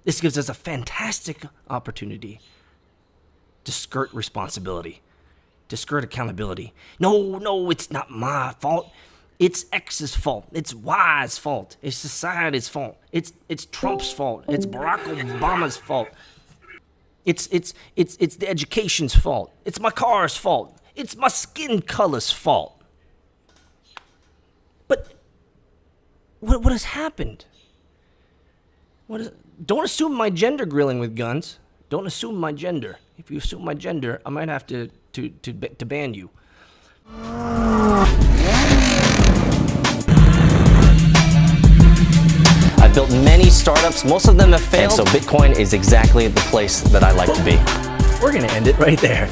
This gives us a fantastic opportunity to skirt responsibility, to skirt accountability. No, it's not my fault. It's X's fault. It's Y's fault. It's society's fault. It's Trump's fault. It's Barack Obama's fault. It's the education's fault. It's my car's fault. It's my skin color's fault. But what has happened? Don't assume my gender grilling with guns. Don't assume my gender. If you assume my gender, I might have to ban you. I've built many startups. Most of them have failed. And so Bitcoin is exactly the place that I like to be. We're going to end it right there.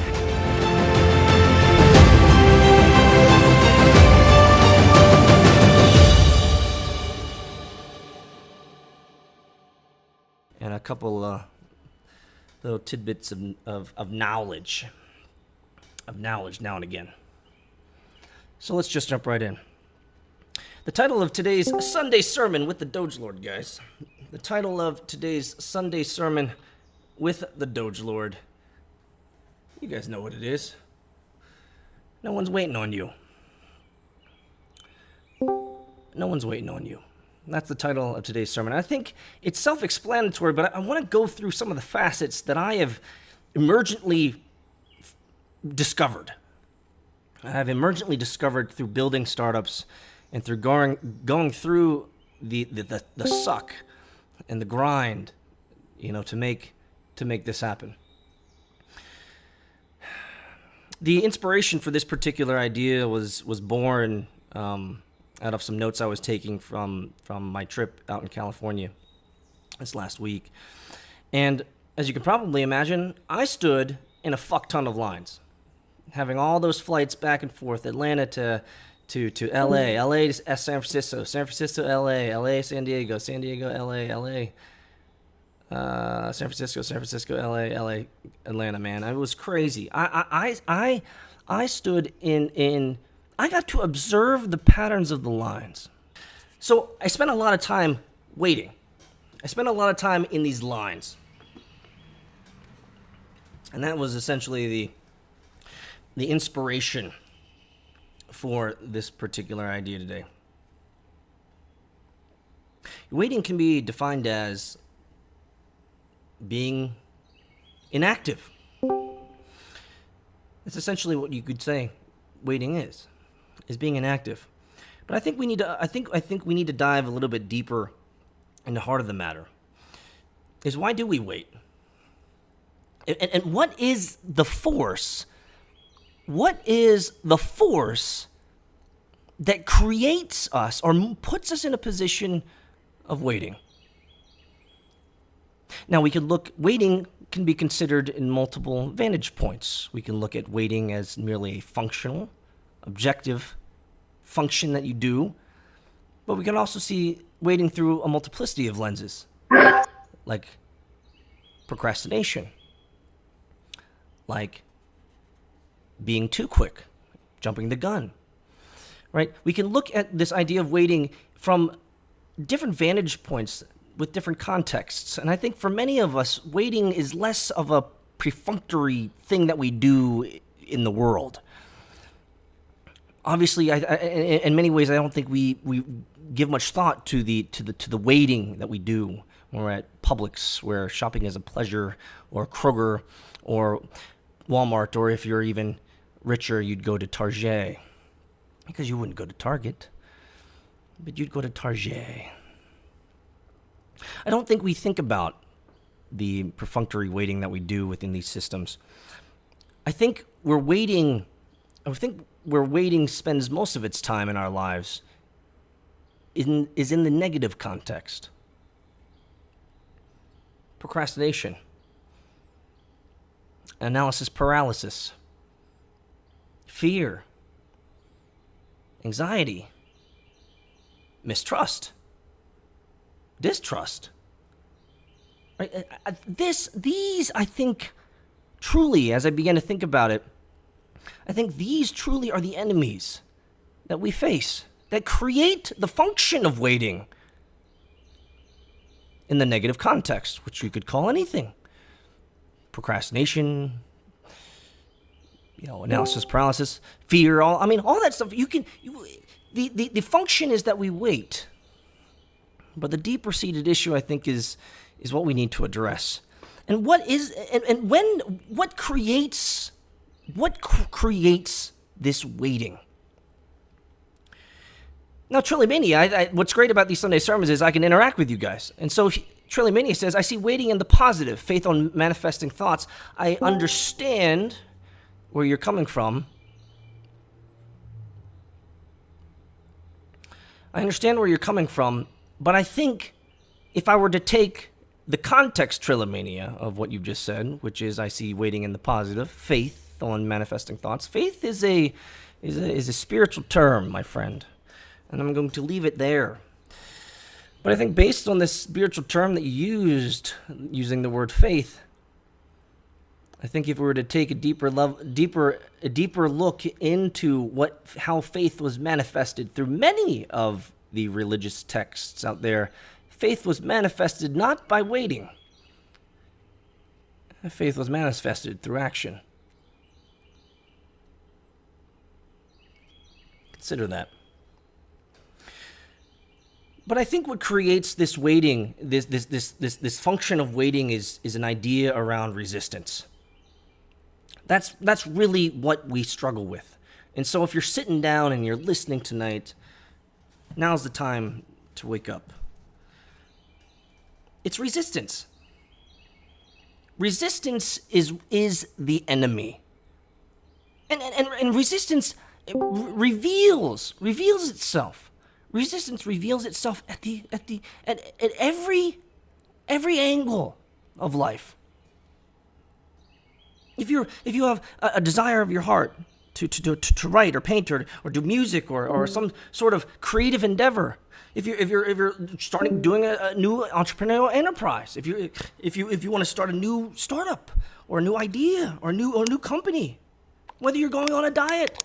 And a couple little tidbits of knowledge. Of knowledge now and again. So let's just jump right in. The title of today's Sunday sermon with the Doge Lord, guys. The title of today's Sunday sermon with the Doge Lord. You guys know what it is. No one's waiting on you. No one's waiting on you. That's the title of today's sermon. I think it's self-explanatory, but I want to go through some of the facets that I have emergently discovered. I have emergently discovered through building startups and through going through the suck and the grind, to make this happen. The inspiration for this particular idea was born out of some notes I was taking from my trip out in California this last week. And as you can probably imagine, I stood in a fuck ton of lines, having all those flights back and forth, Atlanta to LA, LA to San Francisco, San Francisco, LA, LA, San Diego, San Diego, LA, LA, San Francisco, LA, LA, Atlanta, man. It was crazy. I stood in I got to observe the patterns of the lines. So I spent a lot of time waiting. I spent a lot of time in these lines. And that was essentially the inspiration for this particular idea today. Waiting can be defined as being inactive. It's essentially what you could say waiting is being inactive. But I think we need to dive a little bit deeper in the heart of the matter. Is why do we wait? And what is the force? What is the force that creates us or puts us in a position of waiting? Now, waiting can be considered in multiple vantage points. We can look at waiting as merely a functional, objective function that you do, but we can also see waiting through a multiplicity of lenses, like procrastination, like being too quick, jumping the gun, right? We can look at this idea of waiting from different vantage points with different contexts. And I think for many of us, waiting is less of a perfunctory thing that we do in the world. Obviously, in many ways, I don't think we give much thought to the waiting that we do when we're at Publix, where shopping is a pleasure, or Kroger, or Walmart, or if you're even richer, you'd go to Target. Because you wouldn't go to Target, but you'd go to Target. I don't think we think about the perfunctory waiting that we do within these systems. I think where waiting spends most of its time in our lives is in the negative context. Procrastination, analysis paralysis, fear, anxiety, mistrust, distrust. Right? These, I think, truly, as I began to think about it, I think these truly are the enemies that we face, that create the function of waiting. in the negative context, which you could call anything. Procrastination, analysis paralysis, fear, all that stuff. The function is that we wait. But the deeper seated issue, I think, is what we need to address. And what creates this waiting? Now, Trilliumania, what's great about these Sunday sermons is I can interact with you guys. And so Trilliumania says, I see waiting in the positive, faith on manifesting thoughts. I understand where you're coming from. But I think if I were to take the context, Trilliumania, of what you've just said, which is I see waiting in the positive, faith on manifesting thoughts. Faith is a spiritual term, my friend. And I'm going to leave it there. But I think based on this spiritual term that you used, using the word faith, I think if we were to take a deeper look into how faith was manifested through many of the religious texts out there, faith was manifested not by waiting. Faith was manifested through action. Consider that. But I think what creates this waiting, this function of waiting is an idea around resistance. That's really what we struggle with. And so if you're sitting down and you're listening tonight, now's the time to wake up. It's resistance. Resistance is the enemy. And resistance reveals itself. Resistance reveals itself at every angle of life. If you have a desire of your heart to write or paint or do music or some sort of creative endeavor, if you're doing a new entrepreneurial enterprise, if you want to start a new startup or a new idea or a new company, whether you're going on a diet,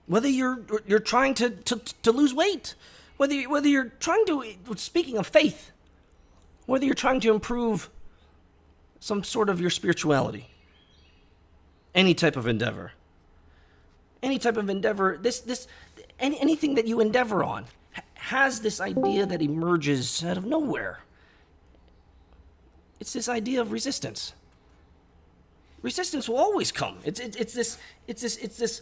whether you're trying to lose weight, whether you're trying to, speaking of faith, whether you're trying to improve some sort of your spirituality, any type of endeavor, anything that you endeavor on has this idea that emerges out of nowhere. It's this idea of resistance. Resistance will always come. It's this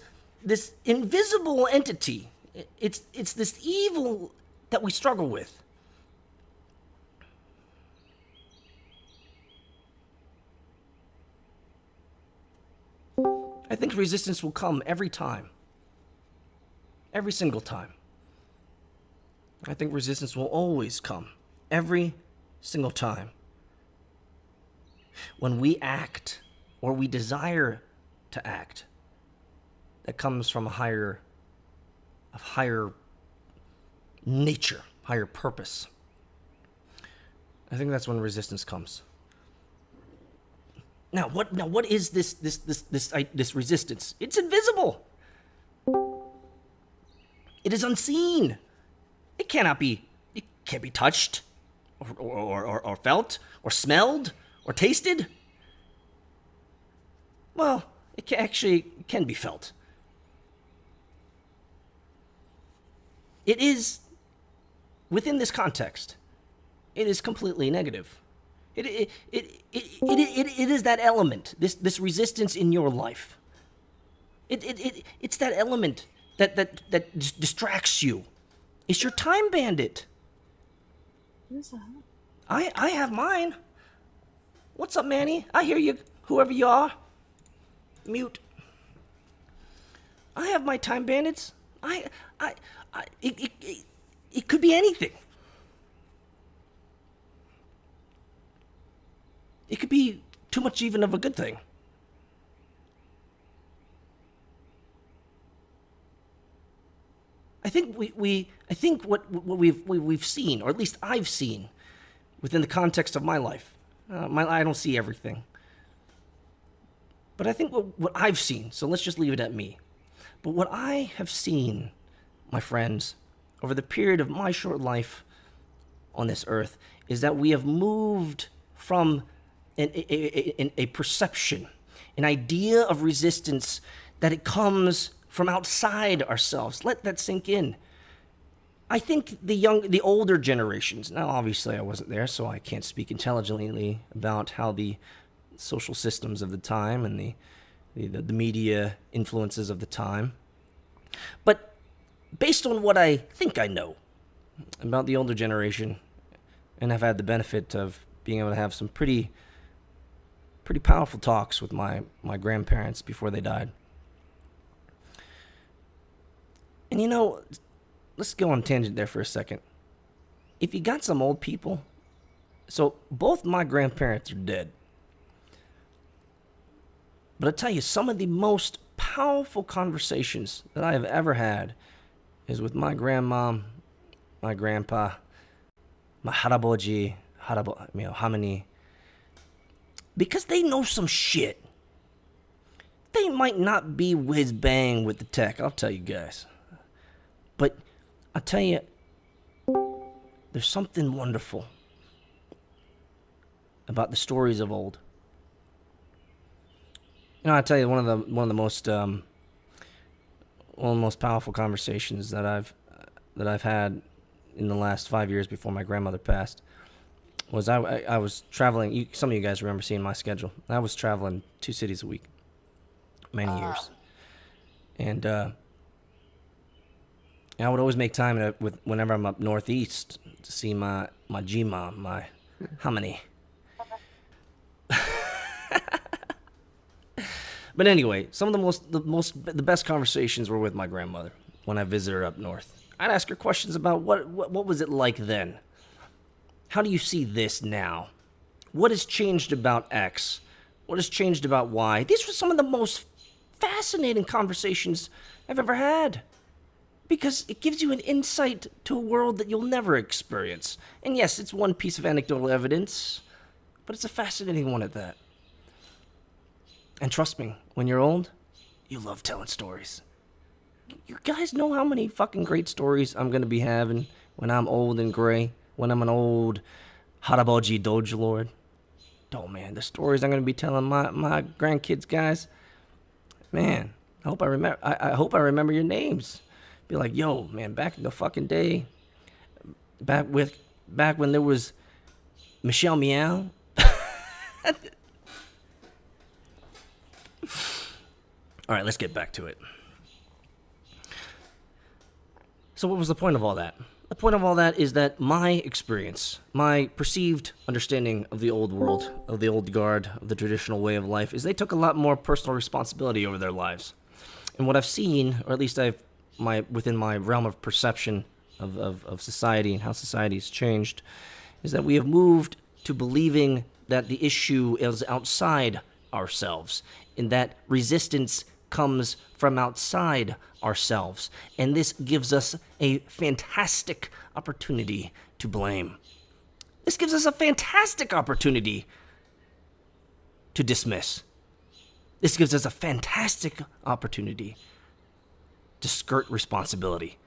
invisible entity. It's this evil that we struggle with. I think resistance will come every time. Every single time. I think resistance will always come. Every single time. When we act or we desire to act, that comes from a higher nature, higher purpose. I think that's when resistance comes. Now what is this resistance? It's invisible. It is unseen. It can't be touched or felt or smelled or tasted. Well, it can be felt. It is, within this context, it is completely negative. It is that element, this resistance in your life. It's that element that distracts you. It's your time bandit. Who's that? I have mine. What's up, Manny? I hear you, whoever you are. Mute. I have my time bandits. It could be anything. It could be too much even of a good thing. I think what we've seen, or at least I've seen, within the context of my life. I don't see everything, but I think what I've seen. So let's just leave it at me. But what I have seen, my friends, over the period of my short life on this earth is that we have moved from a perception, an idea of resistance, that it comes from outside ourselves. Let that sink in. I think the older generations, now obviously I wasn't there, so I can't speak intelligently about how the social systems of the time and the media influences of the time. But based on what I think I know about the older generation, and I've had the benefit of being able to have some pretty powerful talks with my grandparents before they died. And you know, let's go on a tangent there for a second. If you got some old people, so both my grandparents are dead. But I tell you, some of the most powerful conversations that I have ever had is with my grandma, my grandpa, my haraboji, hamani, because they know some shit. They might not be whiz bang with the tech, I'll tell you guys. But I'll tell you, there's something wonderful about the stories of old. You know, I tell you, one of the most powerful conversations that I've had in the last 5 years before my grandmother passed was I was traveling. Some of you guys remember seeing my schedule. I was traveling 2 cities a week, many years, and I would always make time whenever I'm up northeast to see my G-mom, my hamani. But anyway, some of the best conversations were with my grandmother when I visited her up north. I'd ask her questions about what was it like then? How do you see this now? What has changed about X? What has changed about Y? These were some of the most fascinating conversations I've ever had, because it gives you an insight to a world that you'll never experience. And yes, it's one piece of anecdotal evidence, but it's a fascinating one at that. And trust me, when you're old, you love telling stories. You guys know how many fucking great stories I'm going to be having when I'm old and gray, when I'm an old haraboji doge lord. Oh man, the stories I'm going to be telling my grandkids, guys. Man, I hope I remember your names. Be like, yo, man, back in the fucking day, back when there was Michelle Meow. All right, let's get back to it. So what was the point of all that? The point of all that is that my experience, my perceived understanding of the old world, of the old guard, of the traditional way of life, is they took a lot more personal responsibility over their lives. And what I've seen, or at least within my realm of perception of society and how society has changed, is that we have moved to believing that the issue is outside ourselves, and that resistance comes from outside ourselves. And this gives us a fantastic opportunity to blame. This gives us a fantastic opportunity to dismiss. This gives us a fantastic opportunity to skirt responsibility,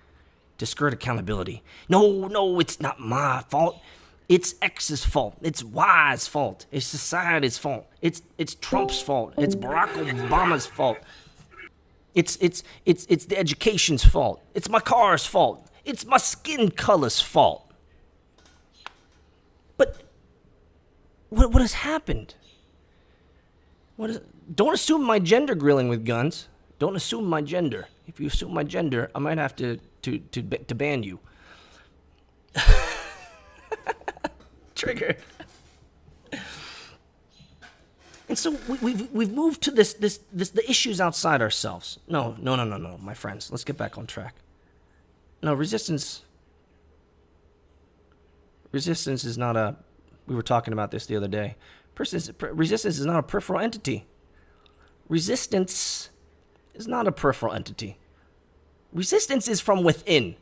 to skirt accountability. No, it's not my fault. It's X's fault. It's Y's fault. It's society's fault. It's Trump's fault. It's Barack Obama's fault. It's the education's fault. It's my car's fault. It's my skin color's fault. But what has happened? Don't assume my gender grilling with guns. Don't assume my gender. If you assume my gender, I might have to ban you. Trigger. And so we've moved to this the issues outside ourselves. No, my friends. Let's get back on track. No, resistance is not a. We were talking about this the other day. Resistance is not a peripheral entity. Resistance is not a peripheral entity. Resistance is from within.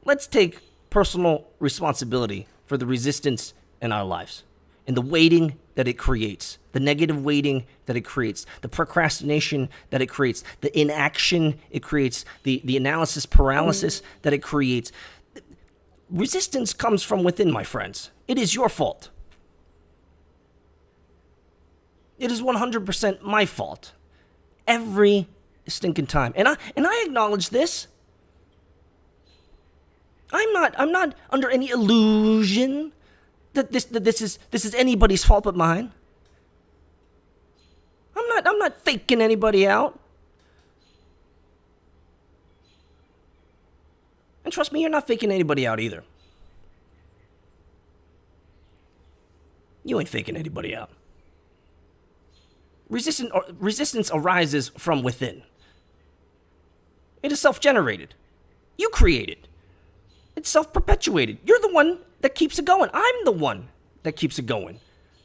Let's take personal responsibility for the resistance in our lives. and the waiting that it creates, the negative waiting that it creates, the procrastination that it creates, the inaction it creates, the analysis paralysis that it creates. Resistance comes from within, my friends. It is your fault. It is 100% my fault. Every stinking time. And I acknowledge this. I'm not under any illusion that this is anybody's fault but mine. I'm not faking anybody out. And trust me, you're not faking anybody out either. You ain't faking anybody out. Resistance arises from within. It is self-generated. You create it. It's self-perpetuated. You're the one that keeps it going. I'm the one that keeps it going.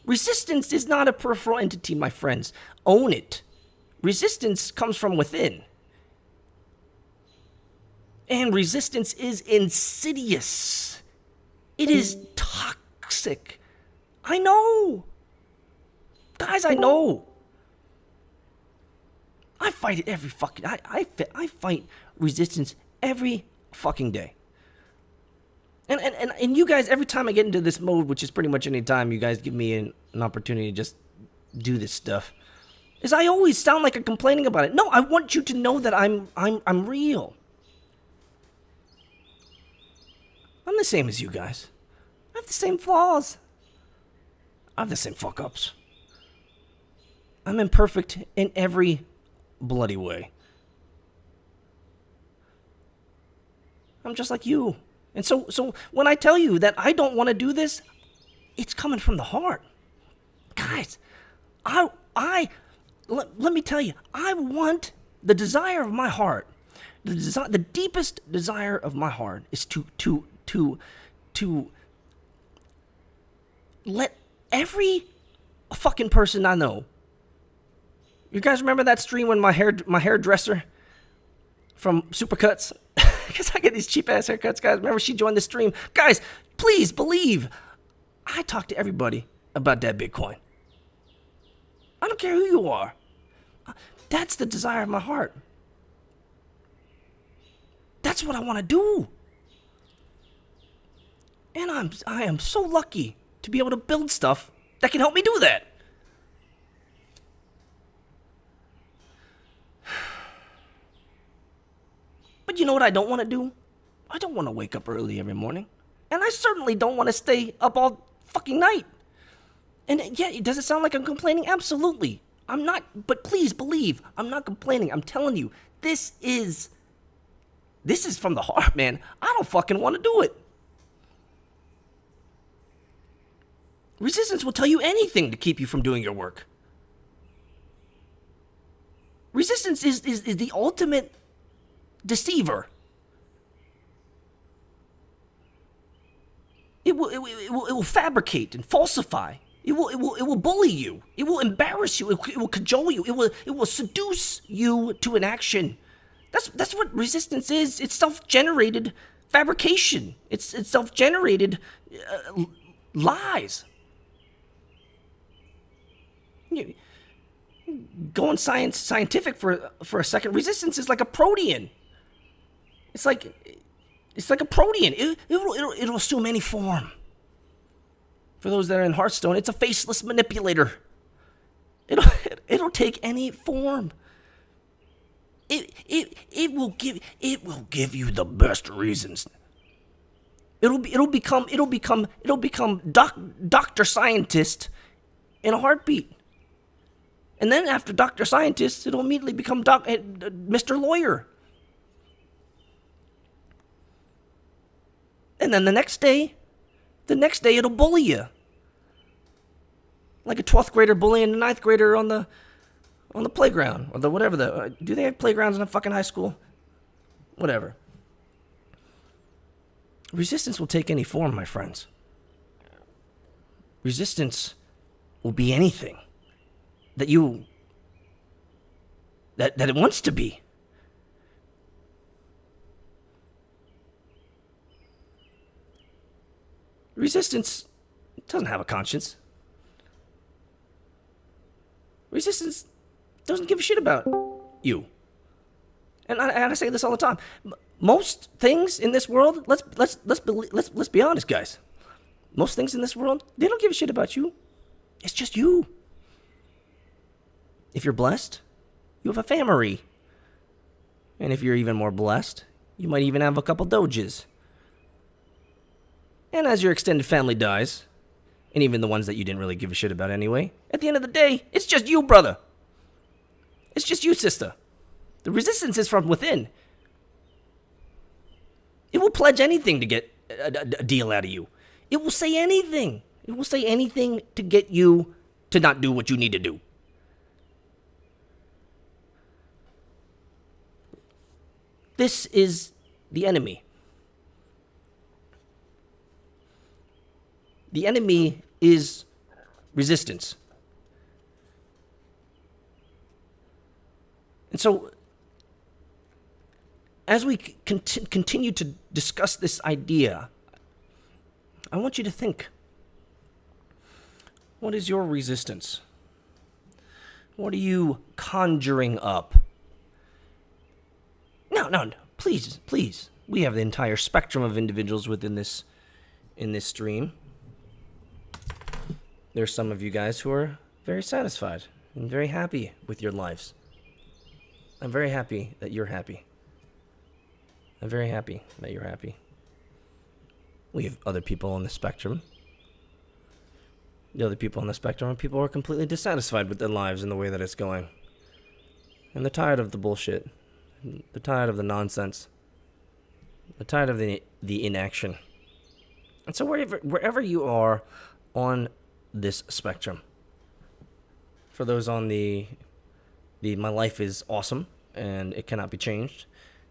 Resistance is not a peripheral entity, my friends. Own it. Resistance comes from within. And resistance is insidious. It is toxic. I know. Guys, I know. I fight it every fucking... I fight resistance every fucking day. And you guys, every time I get into this mode, which is pretty much any time you guys give me an opportunity to just do this stuff, is I always sound like I'm complaining about it. No, I want you to know that I'm real. I'm the same as you guys. I have the same flaws. I have the same fuck-ups. I'm imperfect in every bloody way. I'm just like you. And so when I tell you that I don't want to do this, it's coming from the heart. Guys, let me tell you, I want the desire of my heart. The deepest desire of my heart is to let every fucking person I know. You guys remember that stream when my hairdresser from Supercuts? Because I get these cheap ass haircuts, guys. Remember she joined the stream? Guys, please believe I talk to everybody about that Bitcoin. I don't care who you are. That's the desire of my heart. That's what I want to do. And I am so lucky to be able to build stuff that can help me do that. But you know what I don't want to do? I don't want to wake up early every morning. And I certainly don't want to stay up all fucking night. And yeah, does it sound like I'm complaining? Absolutely. I'm not, but please believe, I'm not complaining. I'm telling you, this is from the heart, man. I don't fucking want to do it. Resistance will tell you anything to keep you from doing your work. Resistance is the ultimate deceiver. It will fabricate and falsify. It will bully you. It will embarrass you. It will cajole you. It will seduce you to an action. That's what resistance is. It's self-generated fabrication. It's self-generated lies. Going scientific for a second. Resistance is like a protein. It's like a protein. It'll assume any form. For those that are in Hearthstone, it's a faceless manipulator. It'll take any form. It will give you the best reasons. It'll become Dr. Scientist in a heartbeat. And then after Dr. Scientist, it'll immediately become Mr. Lawyer. And then the next day it'll bully you. Like a 12th grader bullying a 9th grader on the playground or whatever do they have playgrounds in a fucking high school? Whatever. Resistance will take any form, my friends. Resistance will be anything that it wants to be. Resistance doesn't have a conscience. Resistance doesn't give a shit about you. And I say this all the time. Most things in this world, let's be honest, guys. Most things in this world, they don't give a shit about you. It's just you. If you're blessed, you have a family. And if you're even more blessed, you might even have a couple doges. And as your extended family dies, and even the ones that you didn't really give a shit about anyway, at the end of the day, it's just you, brother. It's just you, sister. The resistance is from within. It will pledge anything to get a deal out of you. It will say anything. It will say anything to get you to not do what you need to do. This is the enemy. The enemy is resistance. And so, as we continue to discuss this idea, I want you to think, what is your resistance? What are you conjuring up? No, please. We have the entire spectrum of individuals within this, in this stream. There's some of you guys who are very satisfied and very happy with your lives. I'm very happy that you're happy. I'm very happy that you're happy. We have other people on the spectrum. The other people on the spectrum are people who are completely dissatisfied with their lives and the way that it's going. And they're tired of the bullshit. They're tired of the nonsense. They're tired of the inaction. And so wherever you are on this spectrum, for those on the my life is awesome and it cannot be changed,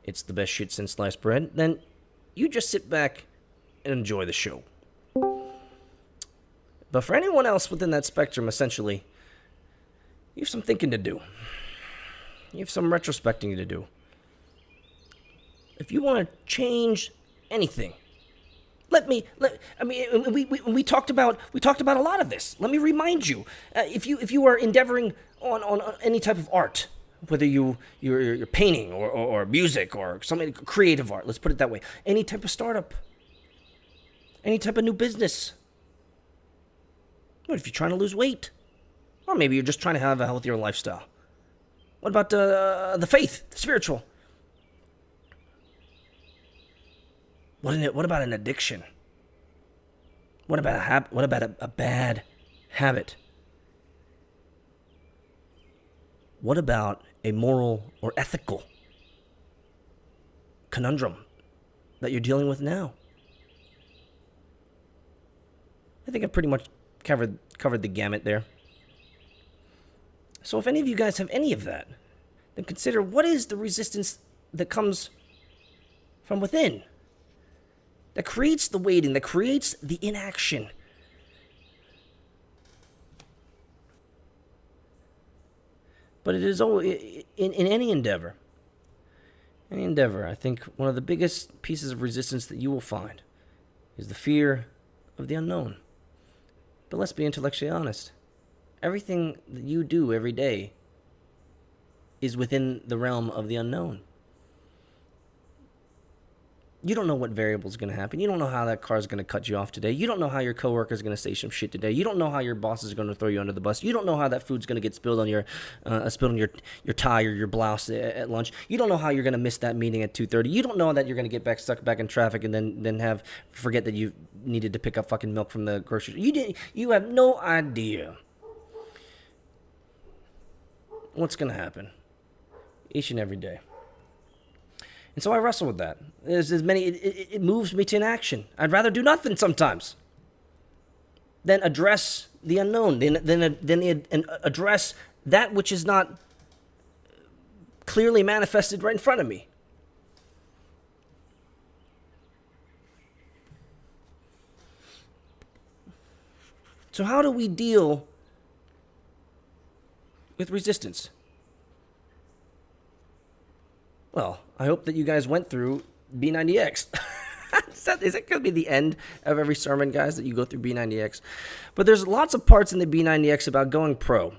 it's the best shit since sliced bread, then you just sit back and enjoy the show. But for anyone else within that spectrum, essentially, you have some thinking to do. You have some retrospecting to do. If you want to change anything, we talked about a lot of this. Let me remind you, if you are endeavoring on any type of art, whether you're painting or music or something creative art, let's put it that way, any type of startup, any type of new business. What if you're trying to lose weight? Or maybe you're just trying to have a healthier lifestyle. What about the faith, the spiritual? What about an addiction? What about a bad habit? What about a moral or ethical conundrum that you're dealing with now? I think I pretty much covered the gamut there. So if any of you guys have any of that, then consider what is the resistance that comes from within, that creates the waiting, that creates the inaction. But it is always, in any endeavor, I think one of the biggest pieces of resistance that you will find is the fear of the unknown. But let's be intellectually honest. Everything that you do every day is within the realm of the unknown. You don't know what variable is going to happen. You don't know how that car is going to cut you off today. You don't know how your coworker is going to say some shit today. You don't know how your boss is going to throw you under the bus. You don't know how that food's going to get spilled on your tie or your blouse at lunch. You don't know how you're going to miss that meeting at 2:30. You don't know that you're going to get stuck back in traffic and then forget that you needed to pick up fucking milk from the grocery store. You have no idea what's going to happen each and every day. And so I wrestle with that. It moves me to inaction. I'd rather do nothing sometimes than address the unknown, than address that which is not clearly manifested right in front of me. So how do we deal with resistance? Well, I hope that you guys went through B90X. Is that going to be the end of every sermon, guys, that you go through B90X? But there's lots of parts in the B90X about going pro.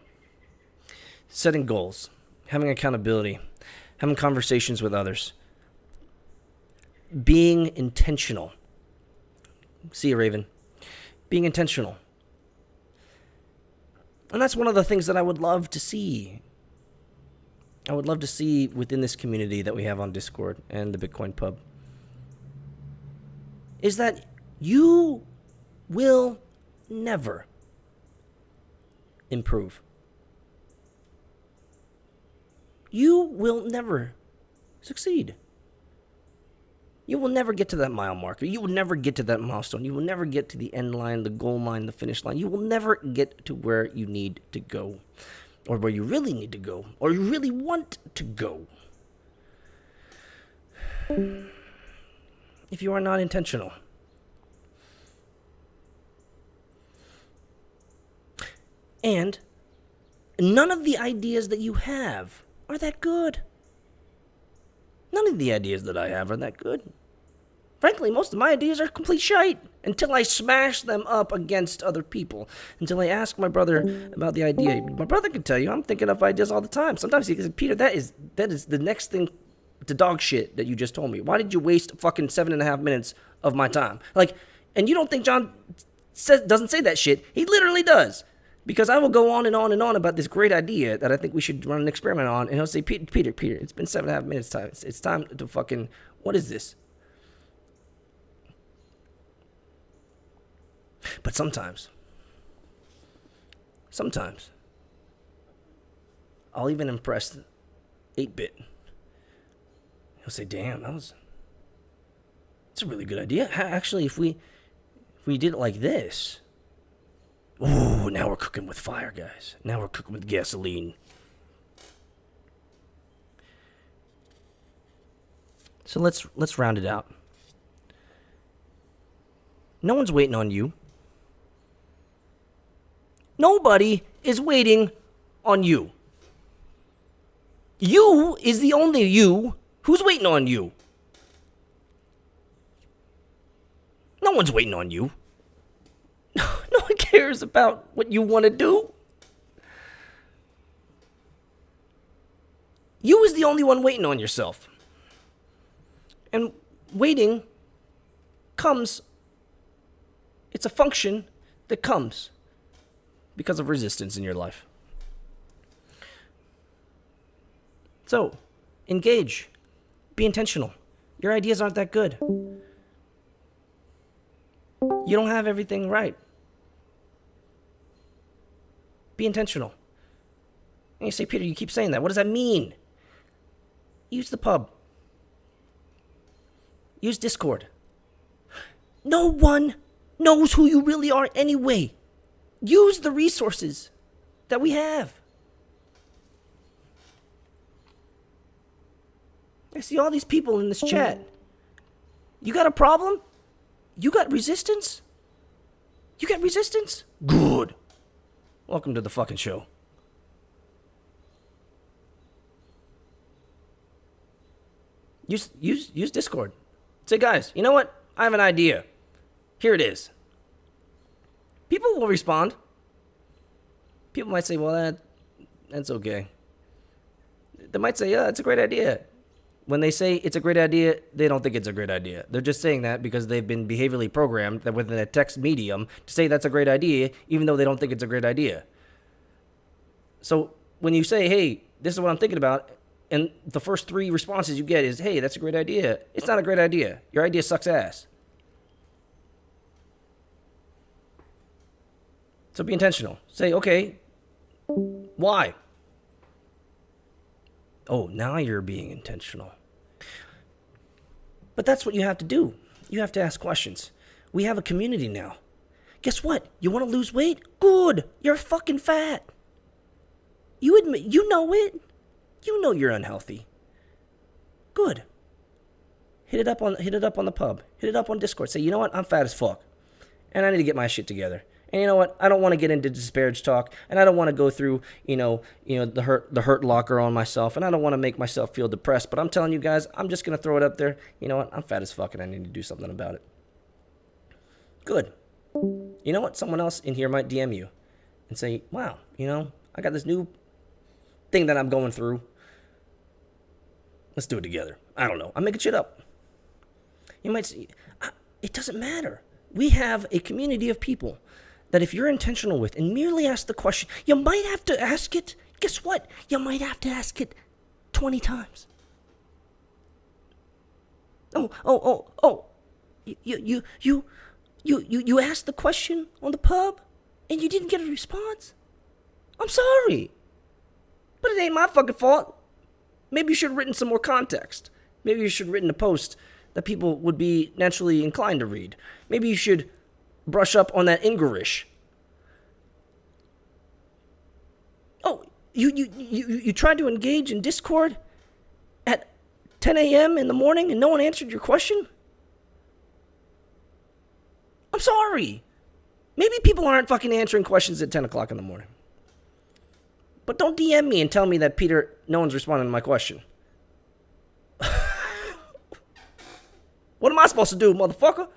setting goals, having accountability, having conversations with others, being intentional. See you, Raven. Being intentional. And that's one of the things that I would love to see. I would love to see within this community that we have on Discord and the Bitcoin Pub, is that you will never improve. You will never succeed. You will never get to that mile marker. You will never get to that milestone. You will never get to the end line, the goal line, the finish line. You will never get to where you need to go, or where you really need to go, or you really want to go, if you are not intentional. And none of the ideas that you have are that good. None of the ideas that I have are that good. Frankly, most of my ideas are complete shite until I smash them up against other people. Until I ask my brother about the idea. My brother can tell you I'm thinking of ideas all the time. Sometimes he says, Peter, that is the next thing to dog shit that you just told me. Why did you waste fucking 7.5 minutes of my time? Like, and you don't think John doesn't say that shit. He literally does. Because I will go on and on and on about this great idea that I think we should run an experiment on, and he'll say, Peter, it's been 7.5 minutes time. It's time to fucking, what is this? But sometimes, I'll even impress 8-bit. He'll say, damn, that's a really good idea. Actually, if we did it like this, ooh, now we're cooking with fire, guys. Now we're cooking with gasoline. So let's round it out. No one's waiting on you. Nobody is waiting on you. You is the only you who's waiting on you. No one's waiting on you. No one cares about what you want to do. You is the only one waiting on yourself. And waiting comes, it's a function that comes because of resistance in your life. So, engage. Be intentional. Your ideas aren't that good. You don't have everything right. Be intentional. And you say, Peter, you keep saying that. What does that mean? Use the pub. Use Discord. No one knows who you really are anyway. Use the resources that we have. I see all these people in this chat. You got a problem? You got resistance? You got resistance? Good. Welcome to the fucking show. Use Discord. Say, guys, you know what? I have an idea. Here it is. People will respond. People might say, well, that's okay. They might say, yeah, it's a great idea. When they say it's a great idea, they don't think it's a great idea. They're just saying that because they've been behaviorally programmed that within a text medium to say that's a great idea, even though they don't think it's a great idea. So when you say, hey, this is what I'm thinking about, and the first 3 responses you get is, hey, that's a great idea. It's not a great idea. Your idea sucks ass. So be intentional. Say, okay, why? Oh, now you're being intentional. But that's what you have to do. You have to ask questions. We have a community now. Guess what? You want to lose weight? Good. You're fucking fat. You admit, you know it. You know you're unhealthy. Good. Hit it up on the pub. Hit it up on Discord. Say, you know what? I'm fat as fuck. And I need to get my shit together. And you know what? I don't want to get into disparage talk, and I don't want to go through, the hurt locker on myself, and I don't want to make myself feel depressed. But I'm telling you guys, I'm just gonna throw it up there. You know what? I'm fat as fuck, and I need to do something about it. Good. You know what? Someone else in here might DM you and say, "Wow, I got this new thing that I'm going through. Let's do it together. I don't know. I'm making shit up. You might say, it doesn't matter. We have a community of people that if you're intentional with and merely ask the question, you might have to ask it. Guess what? You might have to ask it 20 times. Oh. You asked the question on the pub and you didn't get a response? I'm sorry. But it ain't my fucking fault. Maybe you should have written some more context. Maybe you should have written a post that people would be naturally inclined to read. Maybe you should brush up on that English. Oh, you tried to engage in Discord at 10 a.m. in the morning and no one answered your question? I'm sorry. Maybe people aren't fucking answering questions at 10 o'clock in the morning. But don't DM me and tell me that, Peter, no one's responding to my question. What am I supposed to do, motherfucker?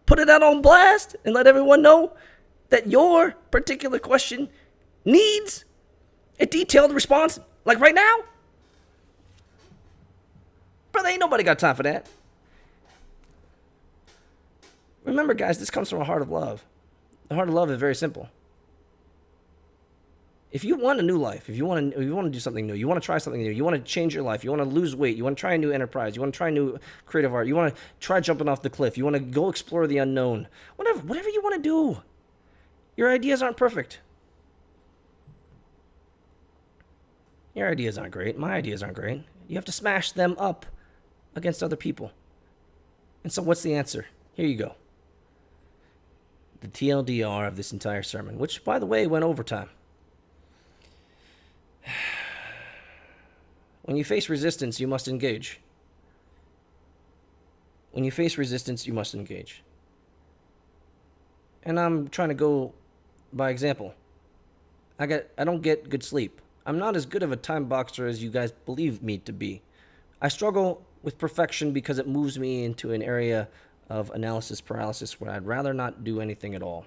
Put it out on blast and let everyone know that your particular question needs a detailed response, like right now? Brother, ain't nobody got time for that. Remember, guys, this comes from a heart of love. The heart of love is very simple. If you want a new life, if you want to do something new, you want to try something new, you want to change your life, you want to lose weight, you want to try a new enterprise, you want to try new creative art, you want to try jumping off the cliff, you want to go explore the unknown, whatever you want to do, your ideas aren't perfect. Your ideas aren't great. My ideas aren't great. You have to smash them up against other people. And so what's the answer? Here you go. The TLDR of this entire sermon, which, by the way, went overtime. When you face resistance, you must engage. When you face resistance, you must engage. And I'm trying to go by example. I don't get good sleep. I'm not as good of a time boxer as you guys believe me to be. I struggle with perfection because it moves me into an area of analysis paralysis where I'd rather not do anything at all.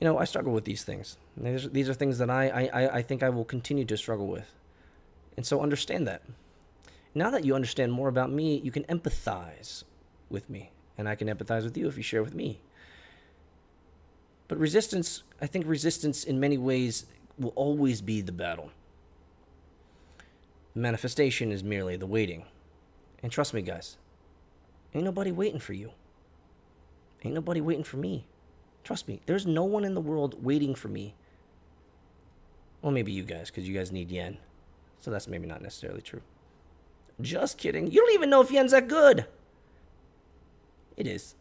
You know, I struggle with these things. These are things that I think I will continue to struggle with. And so understand that. Now that you understand more about me, you can empathize with me. And I can empathize with you if you share with me. But resistance, I think resistance in many ways will always be the battle. The manifestation is merely the waiting. And trust me, guys, ain't nobody waiting for you. Ain't nobody waiting for me. Trust me, there's no one in the world waiting for me. Well, maybe you guys, because you guys need yen. So that's maybe not necessarily true. Just kidding. You don't even know if yen's that good. It is.